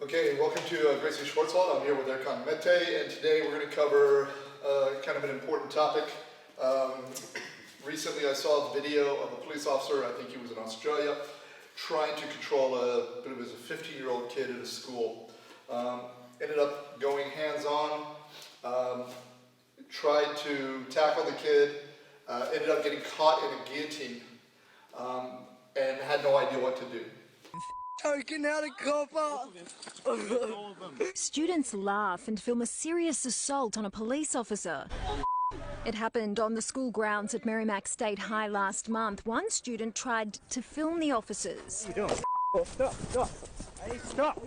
Okay, welcome to Gracie Schwartzwald. I'm here with Erkan Mete, and today we're going to cover kind of an important topic. Recently I saw a video of a police officer, I think he was in Australia, trying to control a 15-year-old kid at a school. Ended up going hands-on, tried to tackle the kid, ended up getting caught in a guillotine, and had no idea what to do. Token out a copper! Students laugh and film a serious assault on a police officer. It happened on the school grounds at Merrimack State High last month. One student tried to film the officers. What are you doing? Stop! Hey, stop!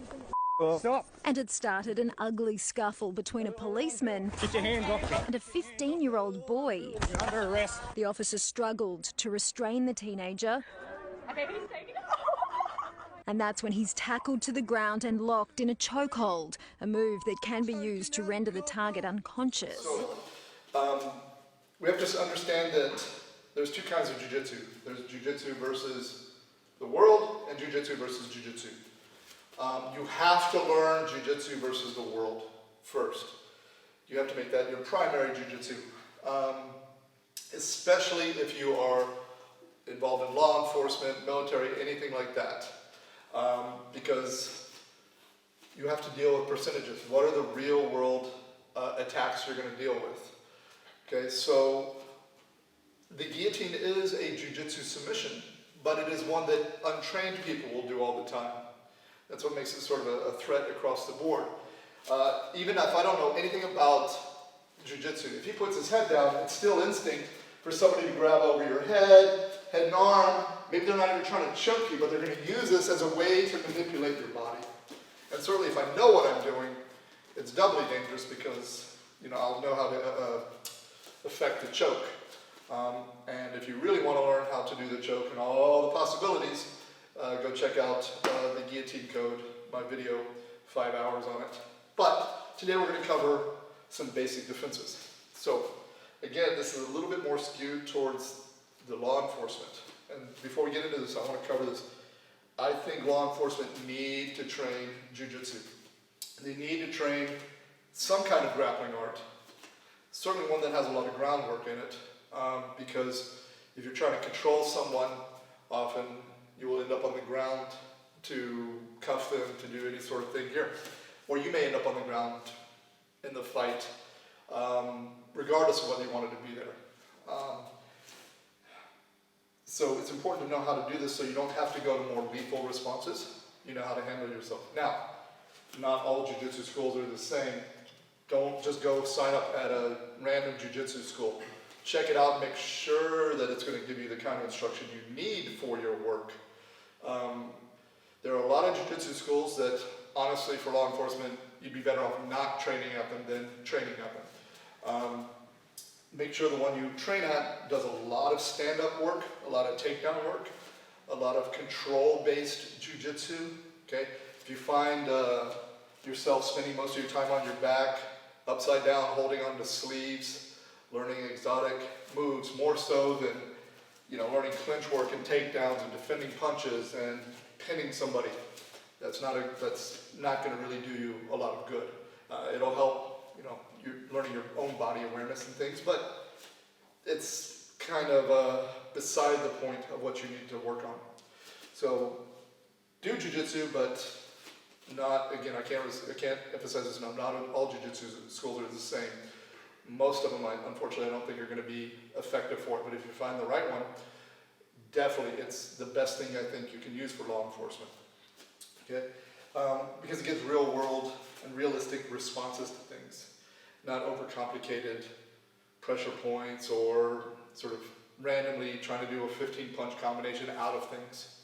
Stop! And it started an ugly scuffle between a policeman Get your hands off me. and a 15-year-old boy. You're under arrest. The officer struggled to restrain the teenager. Okay, he's taking it. And that's when he's tackled to the ground and locked in a chokehold, a move that can be used to render the target unconscious. So, we have to understand that there's two kinds of jiu-jitsu. There's jiu-jitsu versus the world and jiu-jitsu versus jiu-jitsu. You have to learn jiu-jitsu versus the world first. You have to make that your primary jiu-jitsu, especially if you are involved in law enforcement, military, anything like that. Because you have to deal with percentages. What are the real world attacks you're going to deal with? Okay, so the guillotine is a jiu-jitsu submission, but it is one that untrained people will do all the time. That's what makes it sort of a threat across the board. Even if I don't know anything about jiu-jitsu, if he puts his head down, it's still instinct for somebody to grab over your head and arm. Maybe they're not even trying to choke you, but they're going to use this as a way to manipulate your body. And certainly if I know what I'm doing, it's doubly dangerous because, I'll know how to affect the choke. And if you really want to learn how to do the choke and all the possibilities, go check out the Guillotine Code, my video, 5 hours on it. But today we're going to cover some basic defenses. So again, this is a little bit more skewed towards the law enforcement. And before we get into this, I want to cover this. I think law enforcement need to train jiu-jitsu. They need to train some kind of grappling art. Certainly one that has a lot of groundwork in it. Because if you're trying to control someone, often you will end up on the ground to cuff them, to do any sort of thing here. Or you may end up on the ground in the fight, regardless of whether you wanted to be there. So it's important to know how to do this so you don't have to go to more lethal responses. You know how to handle yourself. Now, not all jiu-jitsu schools are the same. Don't just go sign up at a random jiu-jitsu school. Check it out, make sure that it's going to give you the kind of instruction you need for your work. There are a lot of jiu-jitsu schools that, honestly, for law enforcement, you'd be better off not training at them than training at them. Make sure the one you train at does a lot of stand-up work, a lot of takedown work, a lot of control-based jiu-jitsu. Okay? If you find yourself spending most of your time on your back, upside down, holding onto sleeves, learning exotic moves, more so than learning clinch work and takedowns and defending punches and pinning somebody, that's not going to really do you a lot of good. It'll help, you're learning your own body awareness and things, but it's kind of beside the point of what you need to work on. So do jiu-jitsu, but not, again, I can't emphasize this enough, not all jiu-jitsu schools are the same. Most of them, unfortunately, I don't think are going to be effective for it, but if you find the right one, definitely it's the best thing I think you can use for law enforcement. Okay? Because it gives real world and realistic responses to things. Not overcomplicated pressure points or sort of randomly trying to do a 15-punch combination out of things.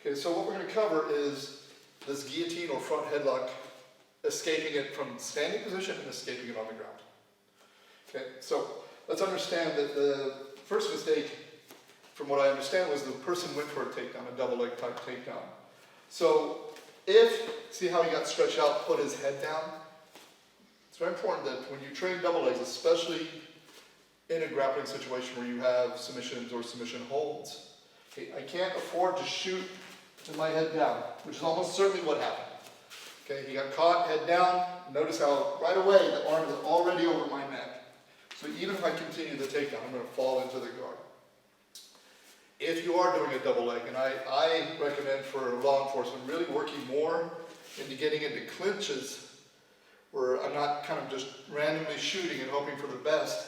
Okay, so what we're going to cover is this guillotine or front headlock, escaping it from standing position and escaping it on the ground. Okay, so let's understand that the first mistake, from what I understand, was the person went for a takedown, a double leg type takedown. So see how he got stretched out, put his head down? It's very important that when you train double legs, especially in a grappling situation where you have submissions or submission holds, okay, I can't afford to shoot with my head down, which is almost certainly what happened. Okay, he got caught, head down. Notice how right away the arm is already over my neck. So even if I continue the takedown, I'm going to fall into the guard. If you are doing a double leg, and I recommend for law enforcement really working more into getting into clinches where I'm not kind of just randomly shooting and hoping for the best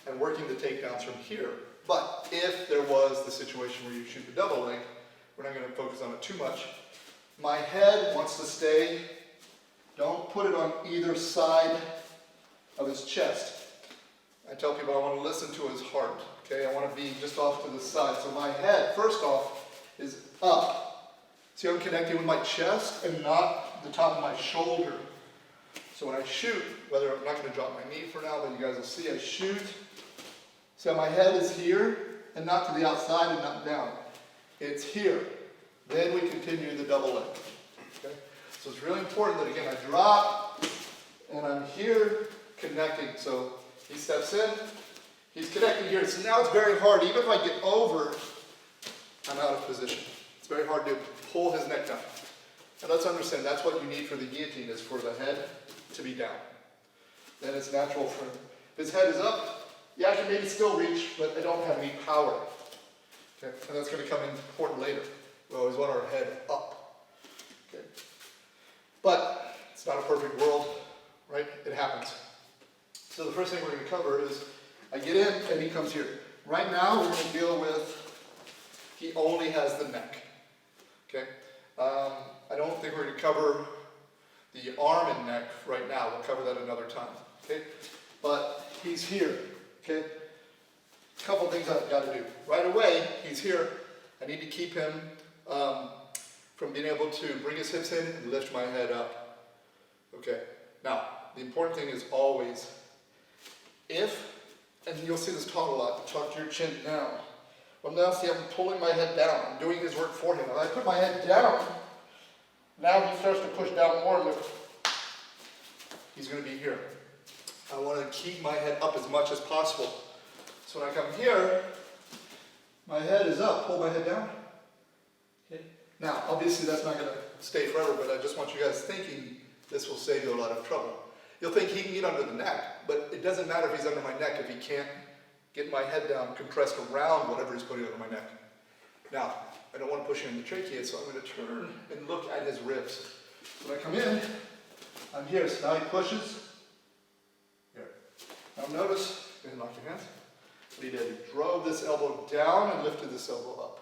and working the takedowns from here. But if there was the situation where you shoot the double leg, we're not going to focus on it too much. My head wants to stay. Don't put it on either side of his chest. I tell people I want to listen to his heart. Okay, I want to be just off to the side. So my head, first off, is up. See, I'm connecting with my chest and not the top of my shoulder. So when I shoot, whether I'm not going to drop my knee for now, but you guys will see I shoot. See how my head is here and not to the outside and not down. It's here. Then we continue the double leg. Okay? So it's really important that, again, I drop and I'm here connecting. So he steps in, he's connecting here. So now it's very hard. Even if I get over, I'm out of position. It's very hard to pull his neck down. And let's understand, that's what you need for the guillotine, is for the head to be down. Then it's natural for him. If his head is up, yeah, I can maybe still reach, but I don't have any power. Okay? And that's going to come in important later. We always want our head up. Okay? But it's not a perfect world, right? It happens. So the first thing we're going to cover is I get in and he comes here. Right now we're going to deal with, he only has the neck. Okay? I don't think we're going to cover the arm and neck right now. We'll cover that another time. Okay? But he's here. Okay? A couple things I've got to do. Right away, he's here. I need to keep him from being able to bring his hips in and lift my head up. Okay? Now, the important thing is always, if, and you'll see this taught a lot, tuck your chin down. Well, now see, I'm pulling my head down. I'm doing his work for him. If I put my head down, now he starts to push down more and lift. He's going to be here. I want to keep my head up as much as possible. So when I come here, my head is up. Pull my head down. Okay. Now, obviously that's not going to stay forever, but I just want you guys thinking this will save you a lot of trouble. You'll think he can get under the neck, but it doesn't matter if he's under my neck if he can't get my head down, compressed around whatever he's putting under my neck. Now, I don't want to push him in the trachea, so I'm going to turn and look at his ribs. When I come in, I'm here. So now he pushes. Here. Now notice, go ahead and lock your hands. What he did, he drove this elbow down and lifted this elbow up.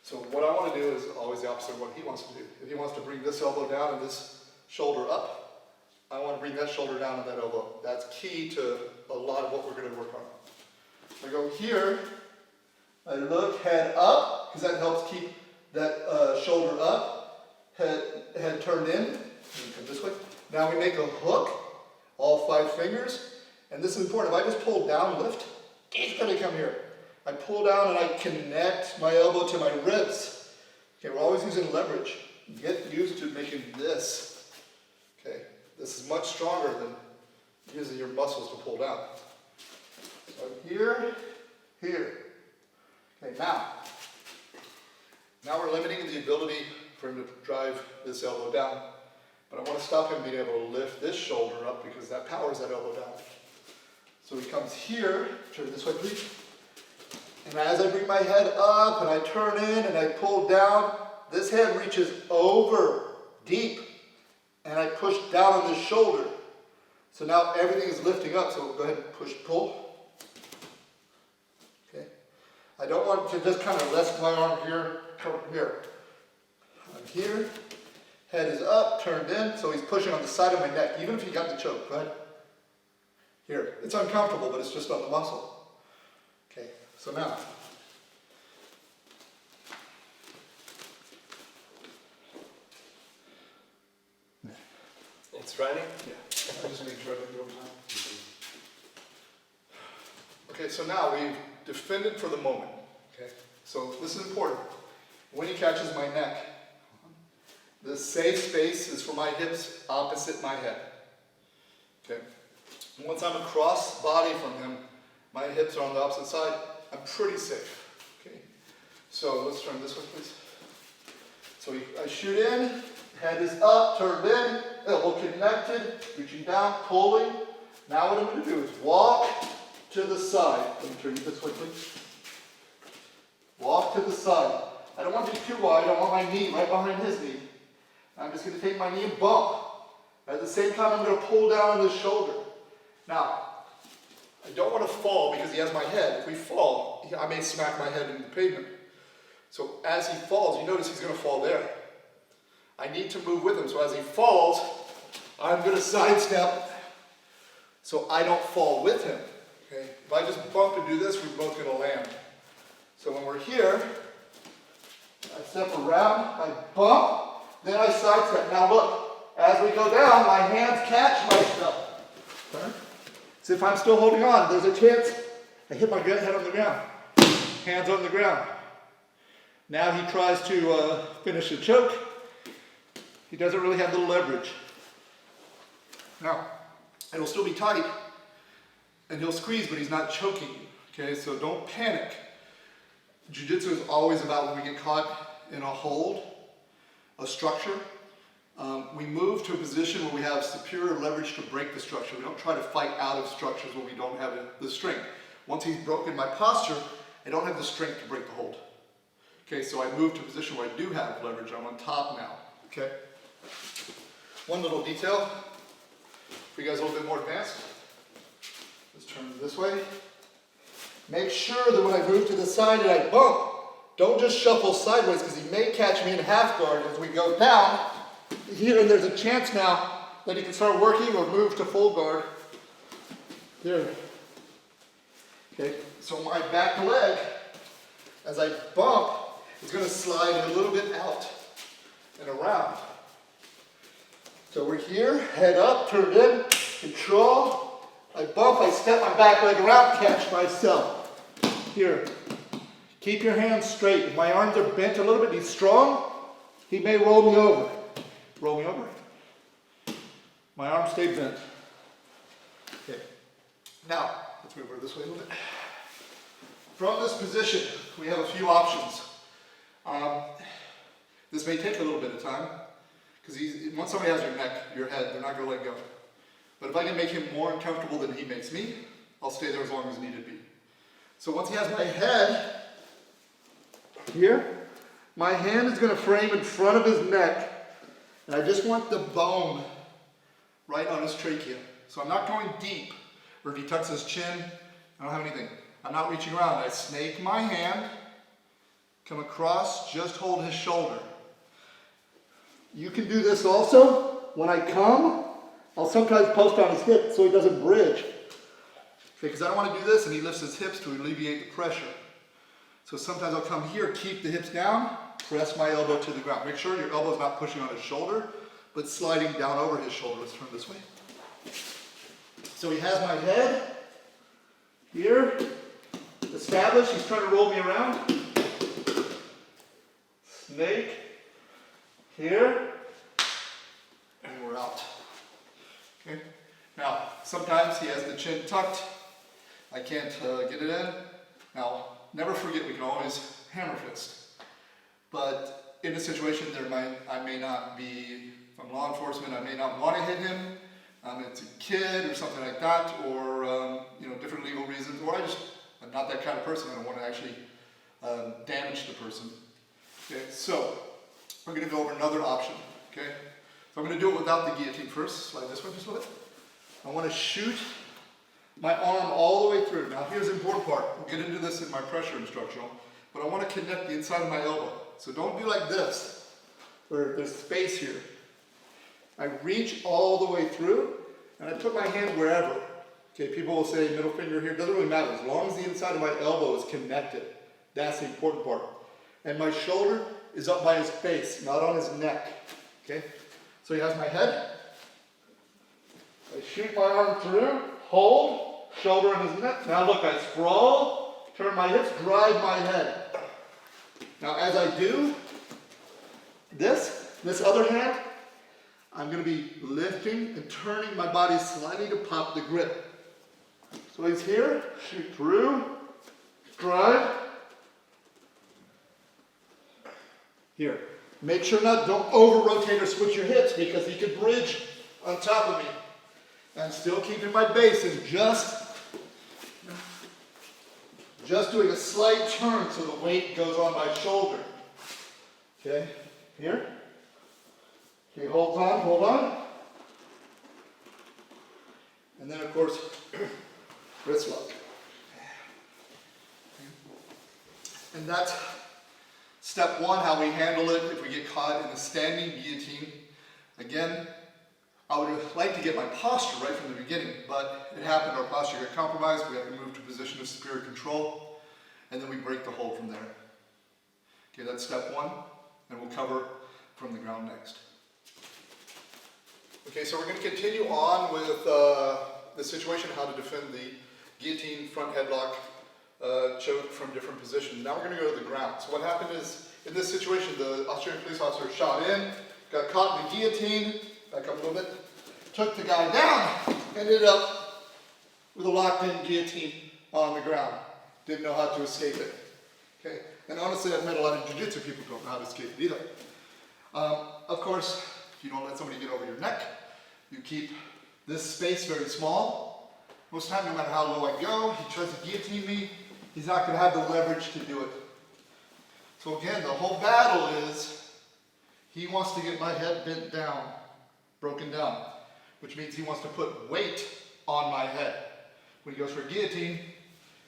So what I want to do is always the opposite of what he wants to do. If he wants to bring this elbow down and this shoulder up, I want to bring that shoulder down and that elbow. That's key to a lot of what we're going to work on. I go here, I look, head up, because that helps keep that shoulder up, head turned in, come this way. Now we make a hook, all 5 fingers, and this is important. If I just pull down, lift, he's going to come here. I pull down and I connect my elbow to my ribs. Okay, we're always using leverage. Get used to making this. Okay, this is much stronger than using your muscles to pull down. So here, here. Okay, now we're limiting the ability for him to drive this elbow down. But I want to stop him being able to lift this shoulder up because that powers that elbow down. So he comes here, turn this way please. And as I bring my head up and I turn in and I pull down, this hand reaches over deep and I push down on this shoulder. So now everything is lifting up, so go ahead and push, pull. Okay. I don't want to just kind of rest my arm here, come here. I'm here, head is up, turned in, so he's pushing on the side of my neck, even if he got the choke. Go ahead. Here. It's uncomfortable, but it's just on the muscle. Okay, so now. It's running? Yeah, I just make sure I don't do it time. Okay, so now we've defended for the moment. Okay, so this is important. When he catches my neck, the safe space is for my hips opposite my head. Okay, once I'm across body from him, my hips are on the opposite side, I'm pretty safe. Okay, so let's turn this way, please. So I shoot in, Head is up, turned in, elbow connected, reaching down, pulling. Now what I'm going to do is walk to the side. Let me turn you this way, please. Walk to the side. I don't want to be too wide. I want my knee right behind his knee. I'm just going to take my knee and bump. At the same time, I'm going to pull down on his shoulder. Now, I don't want to fall because he has my head. If we fall, I may smack my head into the pavement. So as he falls, you notice he's going to fall there. I need to move with him. So as he falls, I'm going to sidestep so I don't fall with him. Okay? If I just bump and do this, we're both going to land. So when we're here, I step around, I bump, then I sidestep. Now look, as we go down, my hands catch myself. Okay? So if I'm still holding on, there's a chance I hit my head on the ground. Hands on the ground. Now he tries to finish the choke. He doesn't really have the leverage. Now, it'll still be tight, and he'll squeeze, but he's not choking you. Okay, so don't panic. Jiu-Jitsu is always about when we get caught in a hold, a structure. We move to a position where we have superior leverage to break the structure. We don't try to fight out of structures where we don't have the strength. Once he's broken my posture, I don't have the strength to break the hold. Okay, so I move to a position where I do have leverage. I'm on top now. Okay. One little detail for you guys a little bit more advanced. Let's turn this way. Make sure that when I move to the side and I bump, don't just shuffle sideways because he may catch me in half guard as we go down. Here, and there's a chance now that he can start working or move to full guard. There. Okay, so my back leg, as I bump, is going to slide a little bit out and around. So we're here, head up, turned in, control. I bump, I step my back leg around, catch myself. Here. Keep your hands straight. If my arms are bent a little bit, he's strong, he may roll me over. Roll me over. My arms stay bent. Okay. Now, let's move over this way a little bit. From this position, we have a few options. This may take a little bit of time, because once somebody has your neck, your head, they're not going to let go. But if I can make him more uncomfortable than he makes me, I'll stay there as long as needed be. So once he has my head here, my hand is going to frame in front of his neck, and I just want the bone right on his trachea. So I'm not going deep, or if he tucks his chin, I don't have anything. I'm not reaching around. I snake my hand, come across, just hold his shoulder. You can do this also. When I come, I'll sometimes post on his hip so he doesn't bridge. Because I don't want to do this and he lifts his hips to alleviate the pressure. So sometimes I'll come here, keep the hips down, press my elbow to the ground. Make sure your elbow's not pushing on his shoulder, but sliding down over his shoulder. Let's turn this way. So he has my head here, established. He's trying to roll me around. Snake here, and we're out. Okay. Now, sometimes he has the chin tucked. I can't get it in. Now, never forget we can always hammer fist. But in a situation I may not be from law enforcement, I may not want to hit him. It's a kid or something like that, or different legal reasons, or I'm not that kind of person. I don't want to actually damage the person. Okay, so we're going to go over another option. Okay, so I'm going to do it without the guillotine first. Slide this way just a little bit. I want to shoot my arm all the way through. Now here's the important part. We'll get into this in my pressure instructional, but I want to connect the inside of my elbow. So don't do like this, where there's space here. I reach all the way through, and I put my hand wherever. Okay, people will say middle finger here. It doesn't really matter. As long as the inside of my elbow is connected, that's the important part. And my shoulder is up by his face, not on his neck. Okay, so he has my head. I shoot my arm through, hold, shoulder in his neck. Now look, I sprawl, turn my hips, drive my head. Now as I do this other hand, I'm going to be lifting and turning my body slightly to pop the grip. So he's here, shoot through, drive, here. Make sure don't over-rotate or switch your hips because he could bridge on top of me. I'm still keeping my base and just doing a slight turn so the weight goes on my shoulder. Okay, here. Okay, hold on. And then of course, wrist lock. And that's step one, how we handle it if we get caught in a standing guillotine. Again, I would like to get my posture right from the beginning, but it happened, our posture got compromised, we have to move to a position of superior control, and then we break the hold from there. Okay, that's step one, and we'll cover from the ground next. Okay, so we're going to continue on with the situation, how to defend the guillotine, front headlock, choke from different positions. Now we're going to go to the ground. So what happened is, in this situation, the Australian police officer shot in, got caught in the guillotine, back up a little bit, took the guy down, ended up with a locked-in guillotine on the ground. Didn't know how to escape it. Okay, and honestly, I've met a lot of Jiu-Jitsu people who don't know how to escape it either. Of course, if you don't let somebody get over your neck, you keep this space very small. Most of the time, no matter how low I go, he tries to guillotine me, he's not going to have the leverage to do it. So again, the whole battle is, he wants to get my head bent down, broken down, which means he wants to put weight on my head. When he goes for a guillotine,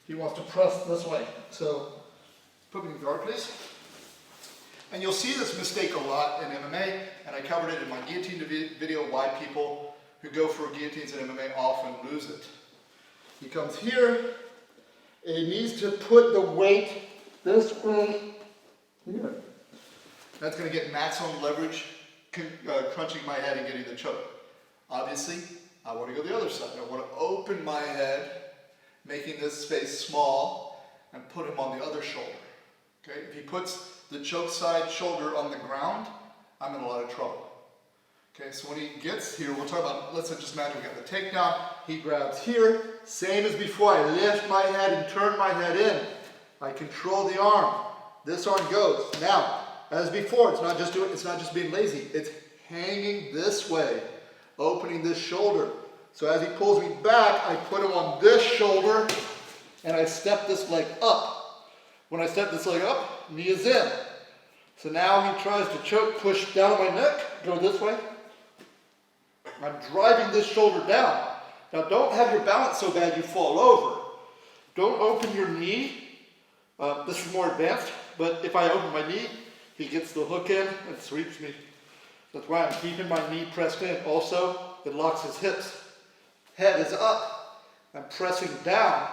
he wants to press this way. So, put me in guard, please. And you'll see this mistake a lot in MMA, and I covered it in my guillotine video, why people who go for guillotines in MMA often lose it. He comes here, and he needs to put the weight this way here. That's going to get maximum leverage, crunching my head and getting the choke. Obviously, I want to go the other side. I want to open my head, making this space small, and put him on the other shoulder. Okay? If he puts the choke side shoulder on the ground, I'm in a lot of trouble. Okay, so when he gets here, we'll talk about, let's just imagine we got the takedown. He grabs here, same as before. I lift my head and turn my head in. I control the arm. This arm goes. Now, as before, it's not just being lazy. It's hanging this way, opening this shoulder. So as he pulls me back, I put him on this shoulder, and I step this leg up. When I step this leg up, knee is in. So now he tries to choke, push down on my neck, go this way. I'm driving this shoulder down. Now don't have your balance so bad you fall over. Don't open your knee. This is more advanced, but if I open my knee, he gets the hook in and sweeps me. That's why I'm keeping my knee pressed in. Also, it locks his hips. Head is up. I'm pressing down.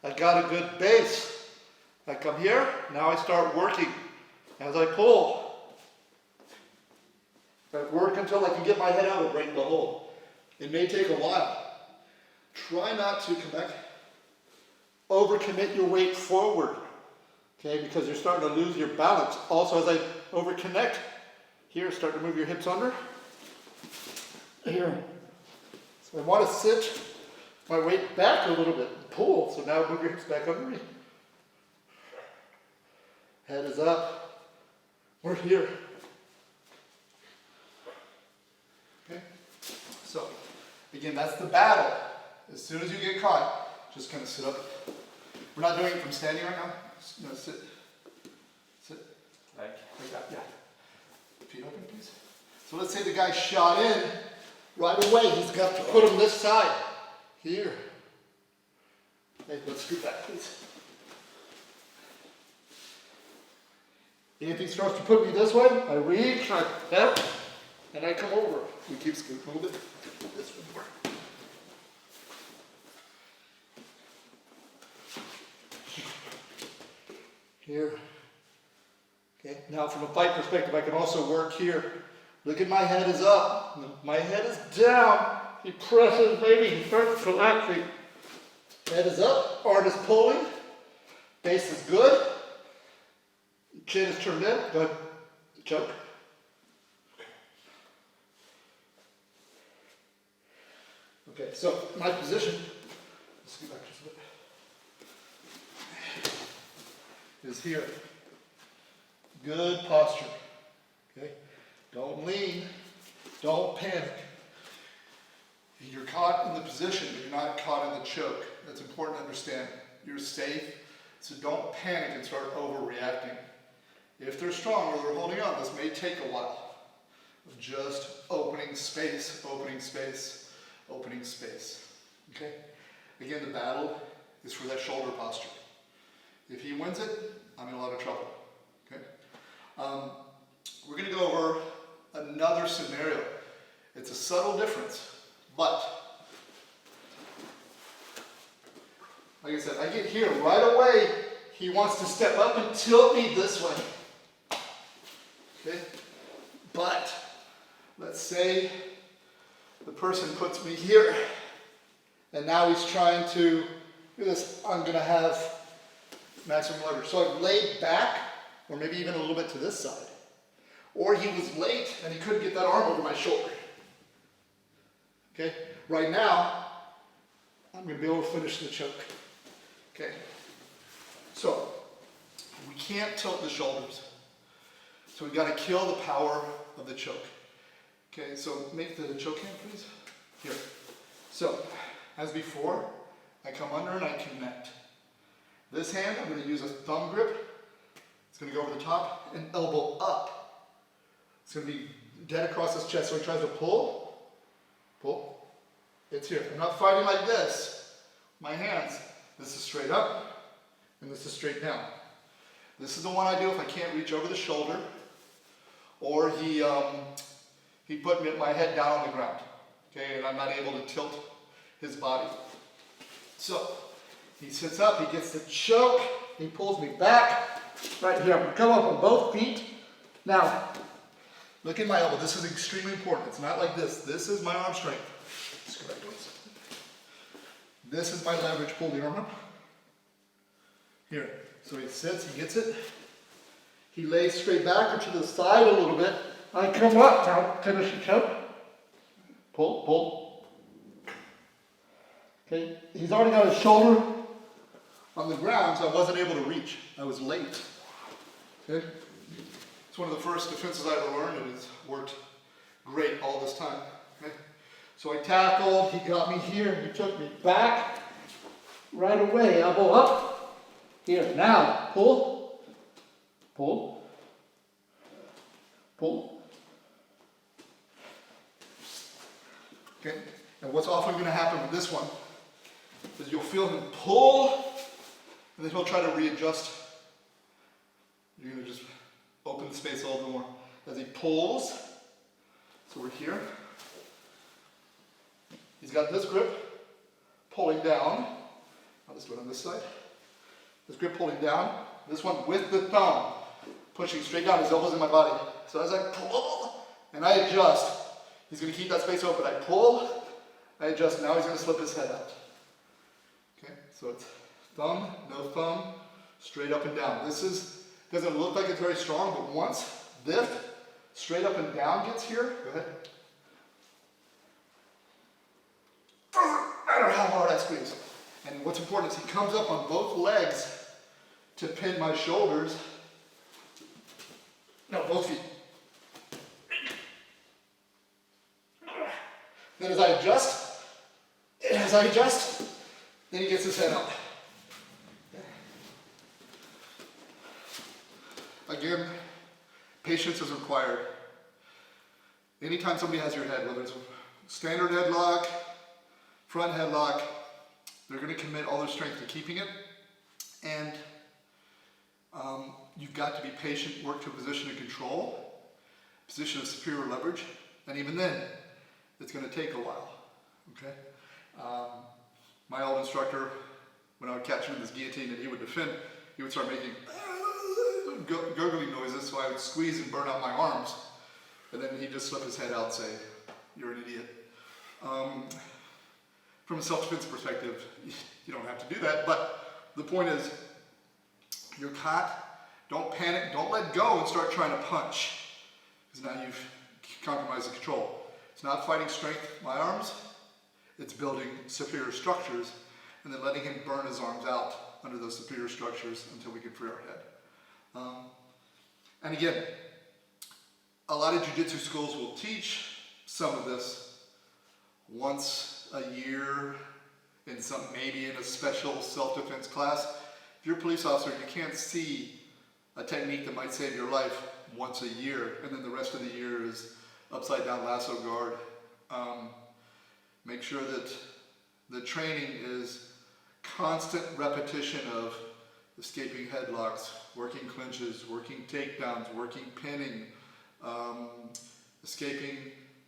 I got a good base. I come here, now I start working. As I pull, I work until I can get my head out and break the hold. It may take a while. Try not to overcommit your weight forward, okay, because you're starting to lose your balance. Also, as I overconnect, here, start to move your hips under. Here. So I want to sit my weight back a little bit and pull. So now move your hips back under me. Head is up. We're here. Okay? So, again, that's the battle. As soon as you get caught, just kind of sit up. We're not doing it from standing right now. No, sit. Sit. Like that, yeah. Feet open, please. So let's say the guy shot in. Right away, he's got to put him this side. Here. Okay, let's scoot back, please. If he starts to put me this way, I reach, I step, and I come over. We keep scooting a little bit. This would work. Here. Okay, now from a fight perspective, I can also work here. Look at my head is up. My head is down. He presses, maybe he starts collapsing. Head is up, arm is pulling. Base is good. Chin is turned in. Go ahead. Choke. Okay, so my position, let's get back just a bit, is here. Good posture. Okay? Don't lean, don't panic. You're caught in the position, but you're not caught in the choke. That's important to understand. You're safe, so don't panic and start overreacting. If they're strong or they're holding on, this may take a while. Just opening space, opening space, opening space. Okay? Again, the battle is for that shoulder posture. If he wins it, I'm in a lot of trouble. Okay? We're going to go over another scenario. It's a subtle difference, but like I said, I get here right away. He wants to step up and tilt me this way. Okay? But let's say the person puts me here, and now he's trying to do this. I'm going to have maximum leverage. So I've laid back, or maybe even a little bit to this side. Or he was late and he couldn't get that arm over my shoulder. Okay? Right now, I'm going to be able to finish the choke. Okay? So, we can't tilt the shoulders. So we've got to kill the power of the choke. Okay, so make the choke hand, please. Here. So, as before, I come under and I connect. This hand, I'm going to use a thumb grip. It's going to go over the top and elbow up. It's going to be dead across his chest. So he tries to pull, pull. It's here. I'm not fighting like this. My hands, this is straight up and this is straight down. This is the one I do if I can't reach over the shoulder, or he put my head down on the ground, okay, and I'm not able to tilt his body. So he sits up, he gets the choke, he pulls me back. Right here, I'm gonna come up on both feet. Now, look at my elbow. This is extremely important. It's not like this. This is my arm strength. This is my leverage. Pull the arm up. Here. So he sits, he gets it. He lays straight back or to the side a little bit. I come up now, finish the choke. Pull, pull. Okay, he's already got his shoulder on the ground, so I wasn't able to reach. I was late. Okay? It's one of the first defenses I ever learned, and it's worked great all this time. Okay? So I tackled, he got me here, he took me back right away, elbow up. Here, now, pull, pull, pull. Okay, and what's often going to happen with this one is you'll feel him pull, and then he'll try to readjust. You're going to just open the space a little bit more. As he pulls, so we're here. He's got this grip, pulling down. I'll just do it on this side. This grip pulling down, this one with the thumb, pushing straight down, his elbows in my body. So as I pull and I adjust, he's going to keep that space open. I pull, I adjust, now he's going to slip his head out. Okay, so it's thumb, no thumb, straight up and down. This doesn't look like it's very strong, but once this straight up and down gets here, go ahead. No matter how hard I squeeze. And what's important is he comes up on both legs to pin my shoulders. No, both feet. Then as I adjust, then he gets his head up. Again, patience is required. Anytime somebody has your head, whether it's a standard headlock, front headlock, they're going to commit all their strength to keeping it, and you've got to be patient, work to a position of control, position of superior leverage, and even then, it's going to take a while, okay? My old instructor, when I would catch him in this guillotine and he would defend, he would start making gurgling noises, so I would squeeze and burn out my arms, and then he'd just slip his head out and say, "You're an idiot." From a self-defense perspective, you don't have to do that, but the point is, you're caught, don't panic, don't let go and start trying to punch, because now you've compromised the control. It's not fighting strength, my arms, it's building superior structures, and then letting him burn his arms out under those superior structures until we can free our head. And again, a lot of jiu-jitsu schools will teach some of this once a year in some, maybe in a special self-defense class. If you're a police officer, you can't see a technique that might save your life once a year, and then the rest of the year is upside down lasso guard. Make sure that the training is constant repetition of escaping headlocks, working clinches, working takedowns, working pinning, escaping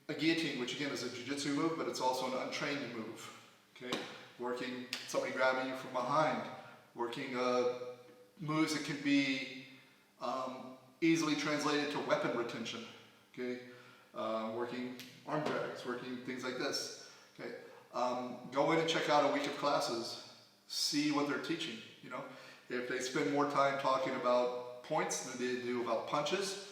a guillotine, which again is a jiu-jitsu move, but it's also an untrained move. Okay, working somebody grabbing you from behind, working moves that can be easily translated to weapon retention. Okay, working arm drags, working things like this. Okay, go in and check out a week of classes. See what they're teaching. You know, if they spend more time talking about points than they do about punches,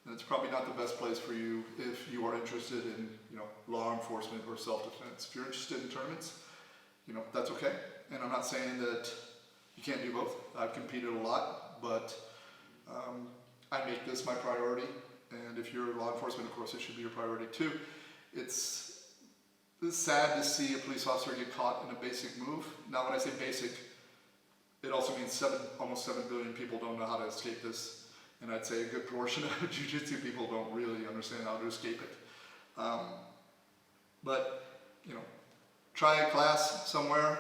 then it's probably not the best place for you if you are interested in, you know, law enforcement or self-defense. If you're interested in tournaments, you know, that's okay. And I'm not saying that you can't do both. I've competed a lot, but I make this my priority. And if you're law enforcement, of course, it should be your priority too. It's sad to see a police officer get caught in a basic move. Now, when I say basic, it also means almost 7 billion people don't know how to escape this. And I'd say a good portion of jiu-jitsu people don't really understand how to escape it. But, you know, try a class somewhere.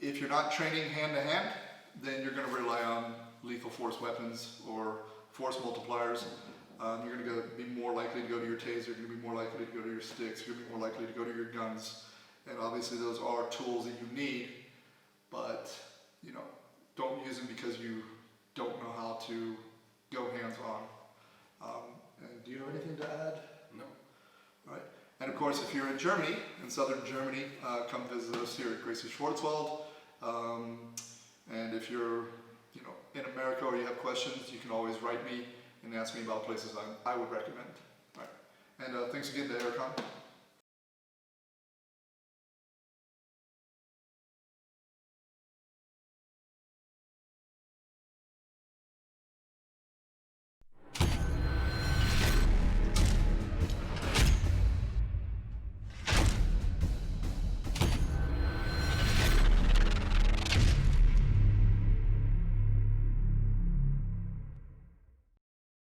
If you're not training hand-to-hand, then you're going to rely on lethal force weapons or force multipliers. You're going to be more likely to go to your taser, you're going to be more likely to go to your sticks, you're going to be more likely to go to your guns. And obviously those are tools that you need, but, you know, don't use them because you don't know how to go hands-on. And do you have anything to add? No. All right. And of course, if you're in Germany, in southern Germany, come visit us here at Gracie Schwarzwald. And if you're, you know, in America or you have questions, you can always write me and ask me about places I would recommend. All right. And thanks again to Ericon.